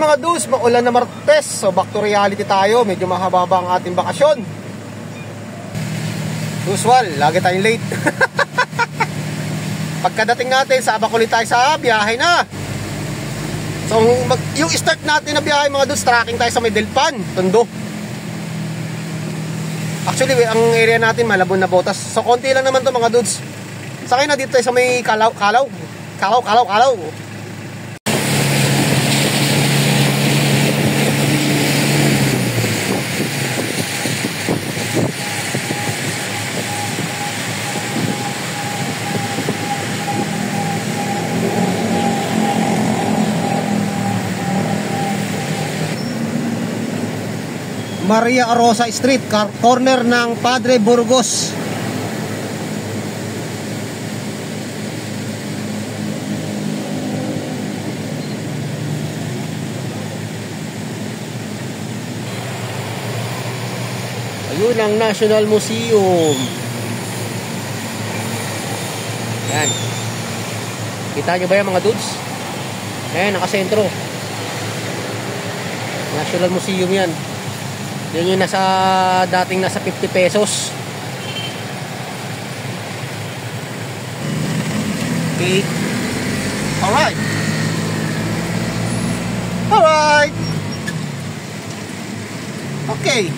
mga dudes, maulan na Martes. So back to reality tayo. Medyo mahaba ang ating bakasyon. Usual, lagi tayong late. Pagkadating natin, sabak ulit tayo sa biyahe na. So yung start natin na biyahe mga dudes, tracking tayo sa may Delpan, Tondo. Actually, ang area natin Malabon na Botas. So konti lang naman to mga dudes. Sakay na dito tayo sa may Kalaw. Maria Rosa Street, corner ng Padre Burgos. Ayun ang National Museum. Yan. Kita nyo ba yan mga dudes? Ayan, nakasentro. National Museum yan. Yan yung dating nasa 50 pesos. Okay. Alright. Okay.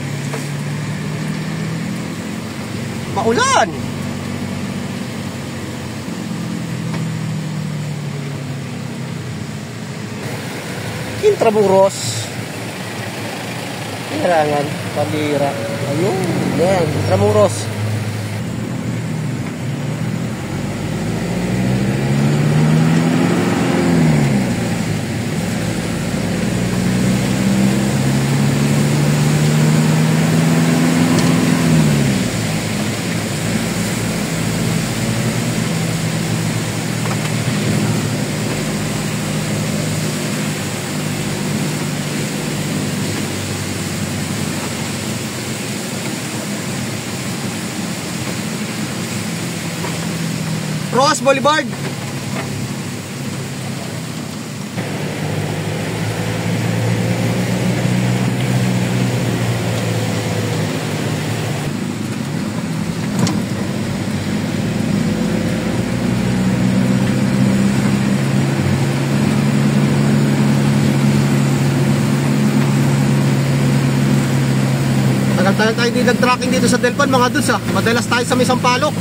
Maulan. Intramuros. Kailangan Palira. Ayun, yan, Intramuros. Ross Boulevard. Tagal tayo hindi nag-tracking dito sa Delpan mga dudes ha. Madalas tayo sa may Sampaloc.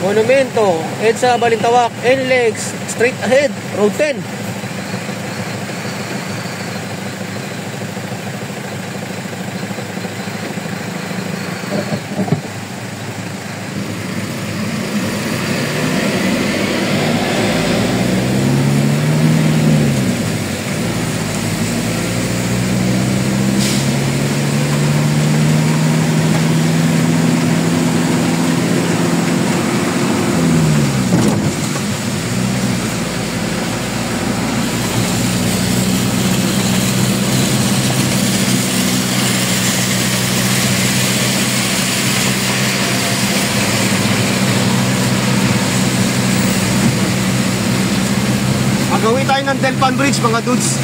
Monumento, EDSA Balintawak, NLEX, straight ahead, Road 10. Gawin tayo ng Delpan Bridge mga dudes.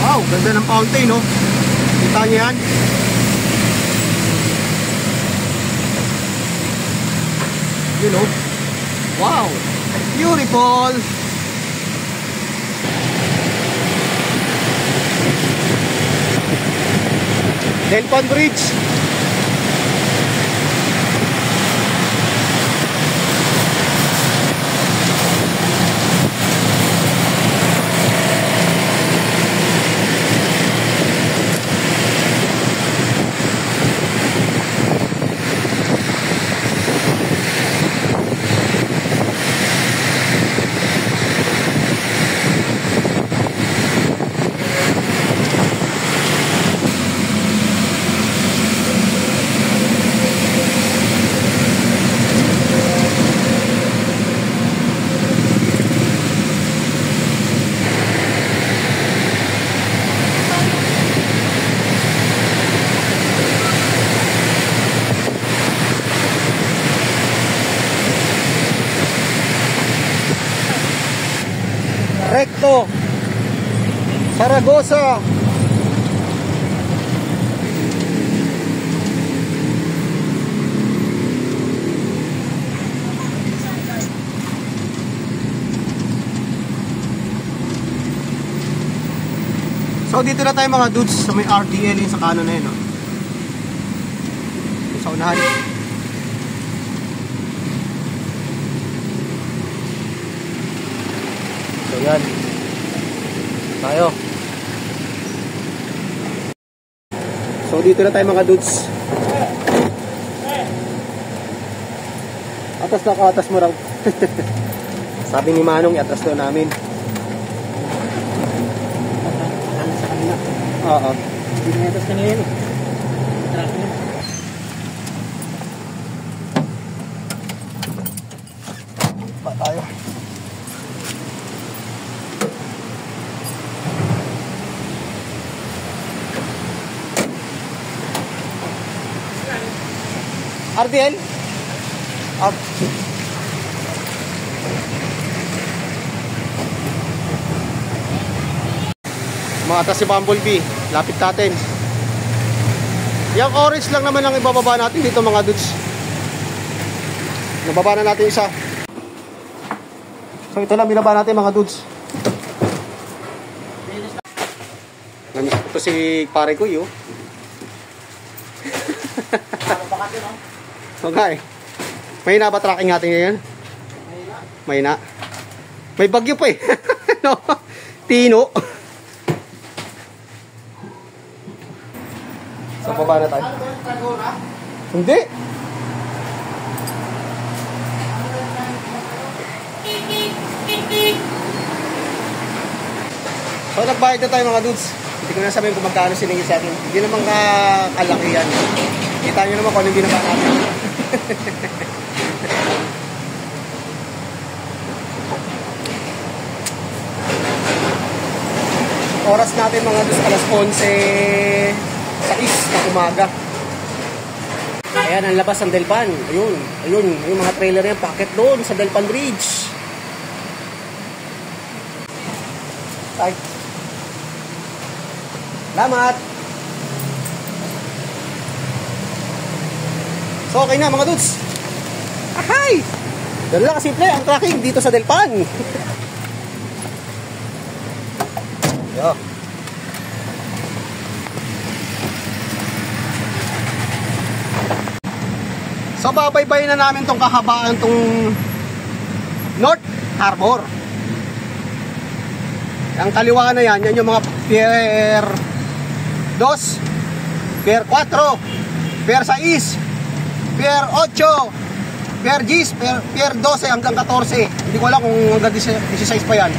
Wow, ganda ng fountain no. Kita niyo yan. You know. Wow, beautiful. Delpan Bridge. Recto. Zaragoza. So dito na tayo mga dudes sa may RTL yung sa kanan na yun, no? Sa unahan. So yan. Tayo. So dito na tayo mga dudes. Atas na ka, atas mo raw. Sabi ni Manong, i-atras daw namin. Oo. Hindi na yatas ka na yun. Track na. Ba tayo? RDL? Up. Maatas si Bumblebee, lapit natin. Yung orange lang naman ang ibababa natin dito mga dudes. Nababa na natin isa. So ito lang binaba natin mga dudes. Ito si pare ko yun. Okay. May na ba tracking natin ngayon? May na. May bagyo pa eh. No? Tino. So, baba na tayo. Hindi. So, nagbayad na tayo mga dudes. Hindi ko na sabihin kung magkano siningil sa akin. Hindi naman kalaki yan. Kita nyo naman kung ano yung binaba natin. Oras natin mga dudes, alas 11. Sa na umaga. Ayan ang labas ng Delpan. Ayun, yung mga trailer yan, packet doon sa Delpan Bridge. Ay. Salamat. So okay na mga dudes. Ahay! Ganun lang kasimple ang tracking dito sa Delpan. Yo. So babaybayin na namin tong kahabaan tong North Harbor. Ang kaliwa na yan yung mga Pier 2, Pier 4, Pier 6, Pier 8, Pier 10, Pier 12 hanggang 14. Hindi ko alam kung hanggang 16 pa yan.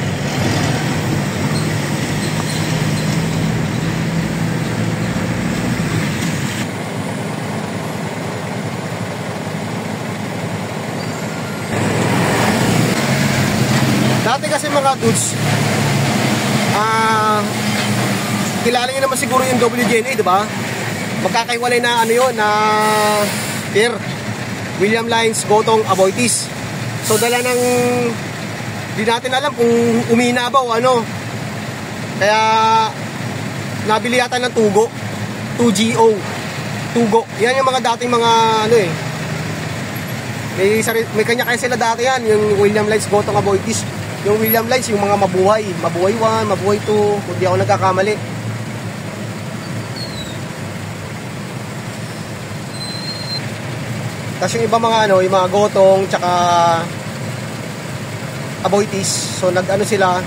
Dati kasi mga dudes, kilala nyo naman siguro yung WGNA, diba? Magkakaiwalay na ano yun, na Pier William Lines, Gotong, Aboitiz. So dala ng, di natin alam kung umina ba o ano. Kaya nabili yata ng Tugo, 2GO, Tugo. Yan yung mga dating mga ano eh. May kanya kaya sila dati yan, yung William Lines, Gotong, Aboitiz. Yung William Lines, yung mga mabuhay 1, mabuhay 2, kung di ako nagkakamali. Tapos yung iba mga ano, yung mga Gotong, tsaka Aboitiz. So nag-ano sila,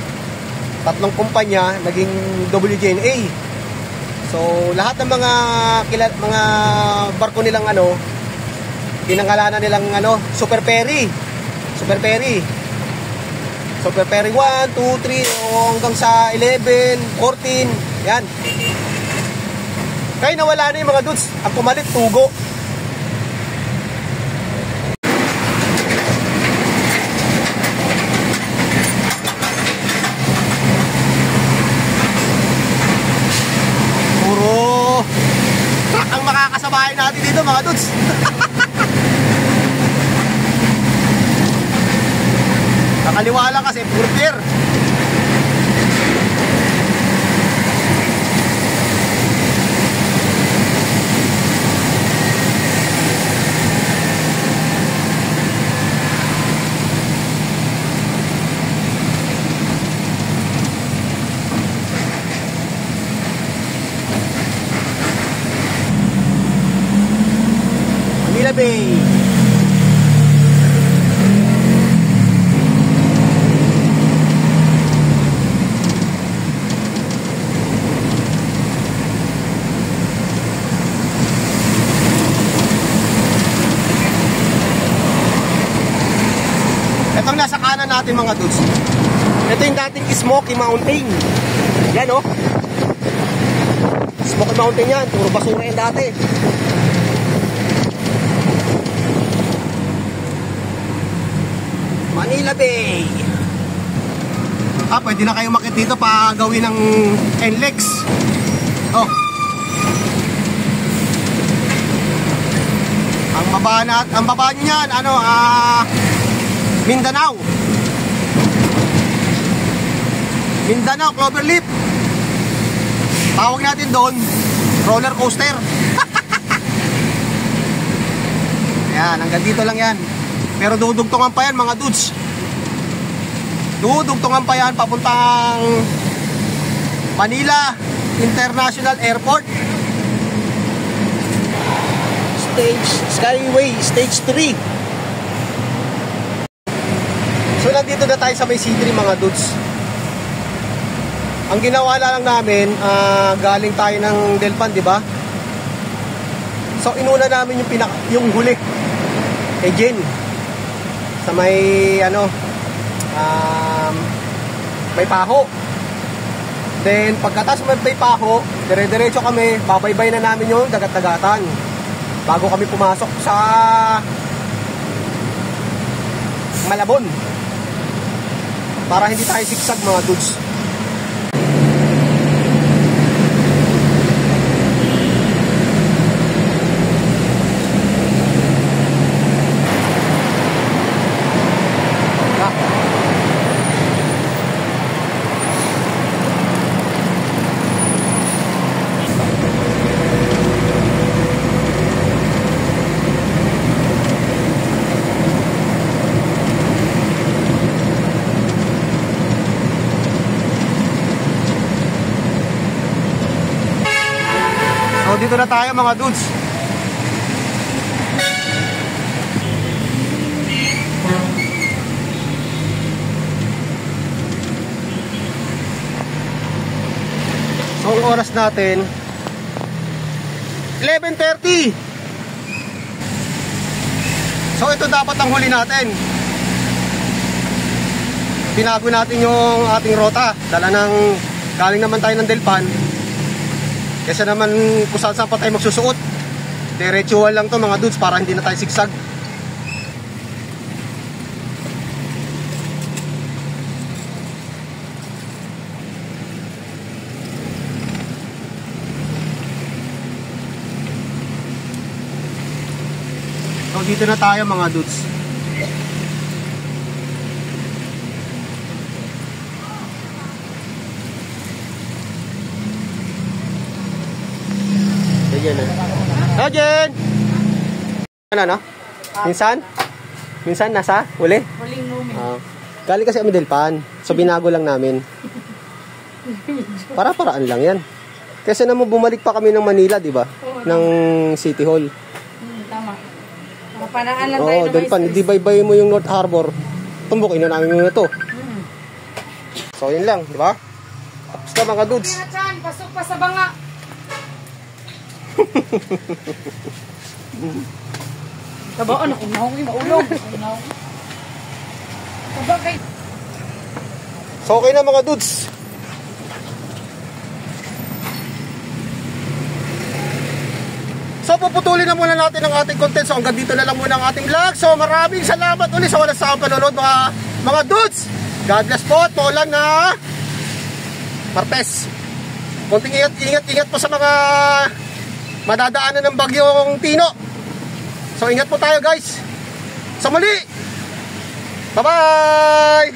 tatlong kumpanya, naging WGNA. So lahat ng mga barko nilang ano, pinangalanan nilang ano, Super Ferry. Super Ferry 1, 2, 3 o hanggang sa 11, 14. Yan. Kaya nawala na yung mga dudes. Ang pumalit, Tugo. Puro truck ang makakasabahay natin dito mga dudes. Kakaliwa lang kasi puro pier. Manila Bay. Itong nasa kanan natin mga dudes, ito yung dating Smoky Mountain. Yan oh, Smoky Mountain yan, puro basura yan dati. Manila Bay. Pwede na kayo makit dito pa gawin ng NLEX. Oh, ang baba niyan ano, Mindanao, Cloverleaf. Tawag natin doon roller coaster. Yan, hanggang dito lang yan. Pero dudugtungan pa yan mga dudes. Dudugtungan pa yan papuntang Manila International Airport. Skyway Stage 3. So nandito na tayo sa may C3 mga dudes. Ang ginawa lang namin, galing tayo ng Delpan, di ba? So inuna namin yung huli kay Jen sa may ano, may Paho. Then pagkatapos may Paho, dire-diretso kami, babaybay na namin yung dagat-dagatan bago kami pumasok sa Malabon, para hindi tayo sigsag mga dudes. So dito na tayo mga dudes. So ang oras natin 11:30. So ito dapat ang huli natin. Binago natin yung ating rota. Galing naman tayo ng Delpan. Kasi naman kung saan pa tayo magsusuot, diretsual lang to mga dudes para hindi na tayo sigsag. So dito na tayo mga dudes. Jen! Ano no? Minsan nasa uli? Huling moment. Galing kasi kami Delpan. So binago lang namin. Para-paraan lang yan. Kasi naman bumalik pa kami ng Manila, di ba? Ng City Hall. Tama. Paraan lang tayo. Delpan. Di baybay mo yung North Harbor. Tumbukin na namin muna to. So yun lang, di ba? Tapos na mga dudes. Pasok pa sa banga. Tabaan ako na akong maulong. Tabagay. So okay na mga dudes. So puputulin na muna natin ang ating content. So hanggang dito na lang muna ang ating vlog. So maraming salamat ulit sa walang sawang panonood mga dudes. God bless po at maulan na Martes. Konting ingat po sa mga madadaanan ng bagyong Tino. So ingat po tayo guys. Sa muli. Bye bye.